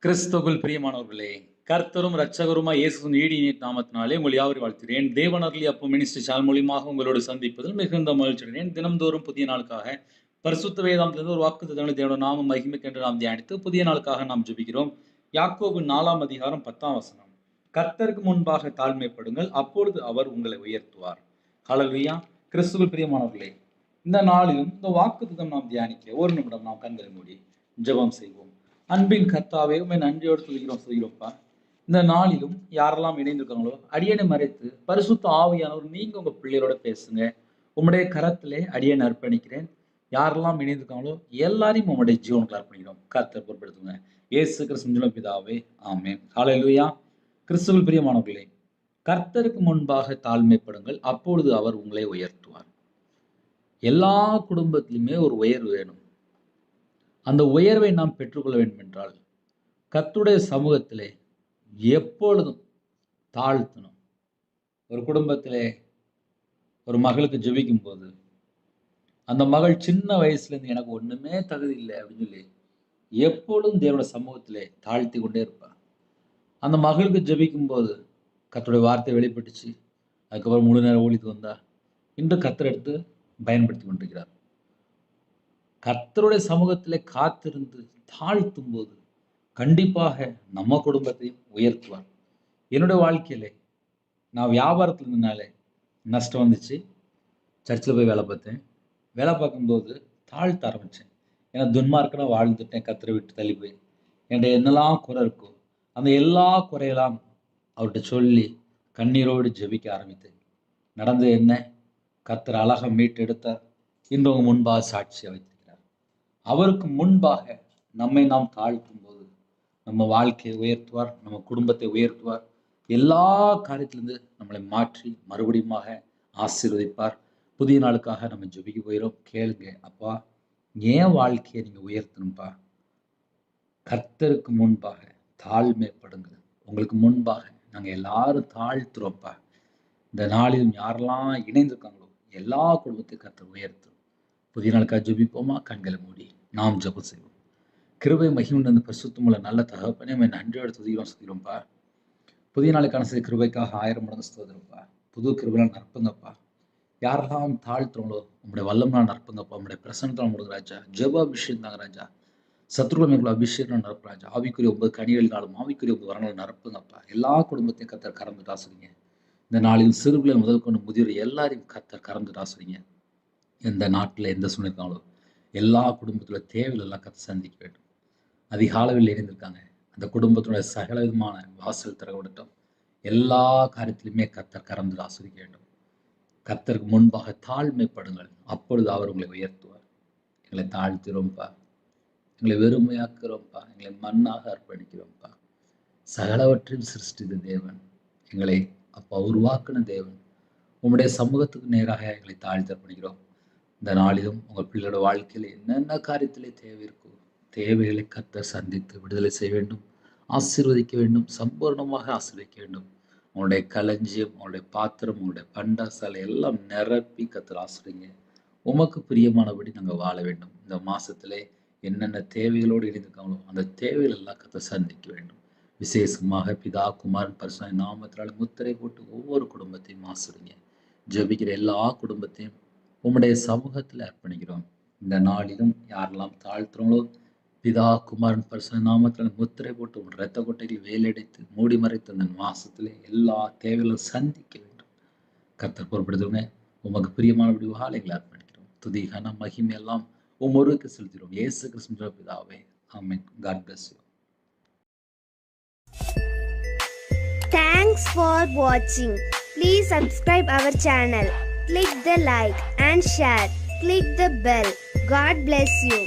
கிறிஸ்துவுக்குள் பிரியமானவர்களே, கர்த்தரும் இரட்சகருமாய் இயேசுவின் ஈடிய நாமத்தினாலே உங்கள் யாவரையும் வாழ்த்துகிறேன். தேவனருளி அப்போ மினிஸ்ட்ரி சேனல் மூலியமாக உங்களோடு சந்திப்பதில் மிகுந்த மகிழ்ச்சி அடைகிறேன். தினம்தோறும் புதிய நாளுக்காக பரிசுத்த வேதாந்தத்திலிருந்து ஒரு வாக்குத்தத்தங்களை தேவனுடைய நாம மகிமைக்கென்று நாம் தியானித்து புதிய நாளுக்காக நாம் ஜெபிக்கிறோம். யாக்கோபு 4 அதிகாரம் 10 கர்த்தருக்கு முன்பாக தாழ்மைப்படுங்கள், அப்பொழுது அவர் உங்களை உயர்த்துவார். ஹல்லேலூயா. கிறிஸ்துவுக்குள் பிரியமானவர்களே, இந்த நாளிலும் இந்த வாக்குத்தத்தம் நாம் தியானிக்க ஒரு நிமிடம் நாம் கண்களை மூடி ஜெபம் செய்வோம். அன்பின் கர்த்தாவே, உம்மை நன்றியோடு சொல்கிறோம்ப்பா. இந்த நாளிலும் யாரெல்லாம் இணைந்திருக்காங்களோ அடியனை மறைத்து பரிசுத்த ஆவியானவர் நீங்க உங்க பிள்ளைகளோட பேசுங்க. உம்முடைய கரத்திலே அடியனை அர்ப்பணிக்கிறேன். யாரெல்லாம் இணைந்திருக்காங்களோ எல்லாரையும் உம்முடைய ஜீவனுக்கு அர்ப்பணிக்கிறோம். கர்த்தர் பொறுப்படுத்துங்க. இயேசு கிறிஸ்து பிதாவே, ஆமென். ஹல்லேலூயா. கிறிஸ்துவுக்குள் பிரியமானவர்களே, கர்த்தருக்கு முன்பாக தாழ்மைப்படுங்கள், அப்பொழுது அவர் உங்களை உயர்த்துவார். எல்லா குடும்பத்திலுமே ஒரு உயர்வு வேணும். அந்த உயர்வை நாம் பெற்றுக்கொள்ள வேண்டும் என்றால் கர்த்தருடைய சமூகத்திலே எப்பொழுதும் தாழ்த்தணும். ஒரு குடும்பத்திலே ஒரு மகளுக்கு ஜெபிக்கும் போது அந்த மகள் சின்ன வயசுல இருந்து எனக்கு ஒண்ணுமே தகுதி இல்லை அப்படின்னு சொல்லி எப்பொழுதும் தேவனுடைய சமூகத்திலே தாழ்த்தி கொண்டே இருப்பார். அந்த மகளுக்கு ஜெபிக்கும் போது கர்த்தருடைய வார்த்தை வெளிப்பட்டுச்சு. அதுக்கப்புறம் முழு நேரம் ஊழியத்துக்கு வந்தா இன்று கர்த்தர் எடுத்து பயன்படுத்தி கொண்டிருக்கிறார். கர்த்தருடைய சமூகத்திலே காத்திருந்து தாழ்த்தும் போது கண்டிப்பாக நம்ம குடும்பத்தையும் உயர்த்துவார். என்னுடைய வாழ்க்கையிலே நான் வியாபாரத்தில் இருந்தனாலே நஷ்டம் வந்துச்சு. சர்ச்சில் போய் வேலை பார்த்தேன். வேலை பார்க்கும்போது தாழ்த்த ஆரம்பித்தேன். ஏன்னா துன்மார்க்கனா வாழ்ந்துட்டேன். கர்த்தரை விட்டு தள்ளி போய் என்னுடைய என்னெல்லாம் குறை இருக்கோ அந்த எல்லா குறையெல்லாம் அவர்கிட்ட சொல்லி கண்ணீரோடு ஜெபிக்க ஆரம்பித்தேன். நடந்தது என்ன? கர்த்தர் அழகாக மீட்டெடுத்தார். இன்று முன்பாக சாட்சியாக வைத்திருக்கிறார். அவருக்கு முன்பாக நம்மை நாம் தாழ்த்தும் போது நம்ம வாழ்க்கையை உயர்த்துவார், நம்ம குடும்பத்தை உயர்த்துவார். எல்லா காரியத்திலிருந்து நம்மளை மாற்றி மறுபடியும் ஆசீர்வதிப்பார். புதிய நாளுக்காக நம்ம ஜெபிக்க போயிடும். கேளுங்க, அப்பா ஏன் வாழ்க்கையை நீங்க உயர்த்தணும்ப்பா? கர்த்தருக்கு முன்பாக தாழ்மைப்படுங்க. உங்களுக்கு முன்பாக நாங்க எல்லாரும் தாழ்த்துறோம்ப்பா. இந்த நாளிலும் யாரெல்லாம் இணைந்திருக்காங்களோ எல்லா குடும்பத்தையும் கர்த்தர் உயர்த்தும். புதிய நாளுக்காக ஜெபிப்போமா? கண்களை மூடி நாம் ஜெபம் செய்வோம். கிருபை மகிமை பரிசுத்தமுள்ள நல்ல தகப்பனே, நன்றியோடு துதிக்கிறோம்ப்பா. புதிய நாளுக்கான செய்த கிருபைக்காக 1000 மடங்கு ஸ்தோத்திரம்ப்பா. புது கிருபைலாம் நற்பங்கப்பா. யாரெல்லாம் தாழ்த்துறோங்களோ உங்களுடைய வல்லம்லாம் நற்பங்கப்பா. உங்களுடைய பிரசன்னத்தால் முடுங்க ராஜா. ஜெப அபிஷேகம் தாங்க ராஜா. சத்ருகுல அபிஷேகம் நடப்பு ராஜா. ஆவிக்குரிய 9 கனிகளினாலும் ஆவிக்குரிய 9 வரங்களும் நற்பங்கப்பா. எல்லா குடும்பத்தையும் கர்த்தர் கறந்துட்டு ஆசுறீங்க. இந்த நாளில் சிறுபிள்ளை முதல் கொண்டு முதியோர் எல்லாரையும் கர்த்தர் கறந்துட்டு ஆசுறீங்க. எந்த நாட்டில் எந்த சூழ்நிலைக்காங்களோ எல்லா குடும்பத்துல தேவைகள் எல்லாம் கர்த்தர் சந்திக்க வேண்டும். அதிகாலவில் இணைந்திருக்காங்க. அந்த குடும்பத்தினுடைய சகல விதமான வாசல் திறவிடட்டும். எல்லா காரியத்திலுமே கர்த்தர் கறந்து ஆசிரிக்க வேண்டும். கர்த்தருக்கு முன்பாக தாழ்மைப்படுங்கள், அப்பொழுது அவர் உங்களை உயர்த்துவார். எங்களை தாழ்த்திரோம்ப்பா, எங்களை வெறுமையாக்குறோம்ப்பா, எங்களை மண்ணாக அர்ப்பணிக்கிறோம்ப்பா. சகலவற்றையும் சிருஷ்டித்த தேவன், எங்களை அப்பா உருவாக்கின தேவன், உங்களுடைய சமூகத்துக்கு நேராக எங்களை தாழ்த்தி அர்ப்பணிக்கிறோம். இந்த நாளிலும் உங்கள் பிள்ளையோட வாழ்க்கையில் என்னென்ன காரியத்திலே தேவை இருக்கோ தேவைகளை கர்த்தர் சந்தித்து விடுதலை செய்ய வேண்டும், ஆசீர்வதிக்க வேண்டும், சம்பூர்ணமாக ஆசீர்வதிக்க வேண்டும். உங்களுடைய களஞ்சியம், உங்களுடைய பாத்திரம், உங்களுடைய பண்டசாலை எல்லாம் நிரப்பி கர்த்தர் ஆசீர்வதிங்க. உமக்கு பிரியமானபடி நாங்கள் வாழ வேண்டும். இந்த மாசத்திலே என்னென்ன தேவைகளோடு இணைந்திருக்காங்களோ அந்த தேவைகள் எல்லாம் கர்த்தர் சந்திக்க வேண்டும். விசேஷமாக பிதா குமாரன் பரிசுத்த நாமத்தினால முத்திரை போட்டு ஒவ்வொரு குடும்பத்தையும் ஆசீர்வதிங்க. ஜெபிக்கிற எல்லா குடும்பத்தையும் உம்முடைய சமூகத்தில் அர்ப்பணிக்கிறோம். இந்த நாளிலும் யாரெல்லாம் தாழ்த்துறோங்களோ பிதா குமாரன் பரிசுத்த நாமத்தினால முத்திரை போட்டு உங்கள் இரத்த கொட்டையில் வேலையடைத்து மூடி மறைத்து அந்த மாசத்திலே எல்லா தேவைகளும் சந்திக்க வேண்டும். கர்த்தர் பொறுப்படுத்துவங்க. உமக்கு பிரியமானபடி வாழைகளை அர்ப்பணிக்கிறோம். துதி கன மகிமை எல்லாம் ஒருவருக்கு செலுத்துகிறோம். இயேசு கிறிஸ்து பிதாவே, ஆமென். God bless you. Thanks for watching. Please subscribe our channel. Click the like and share. Click the bell. God bless you.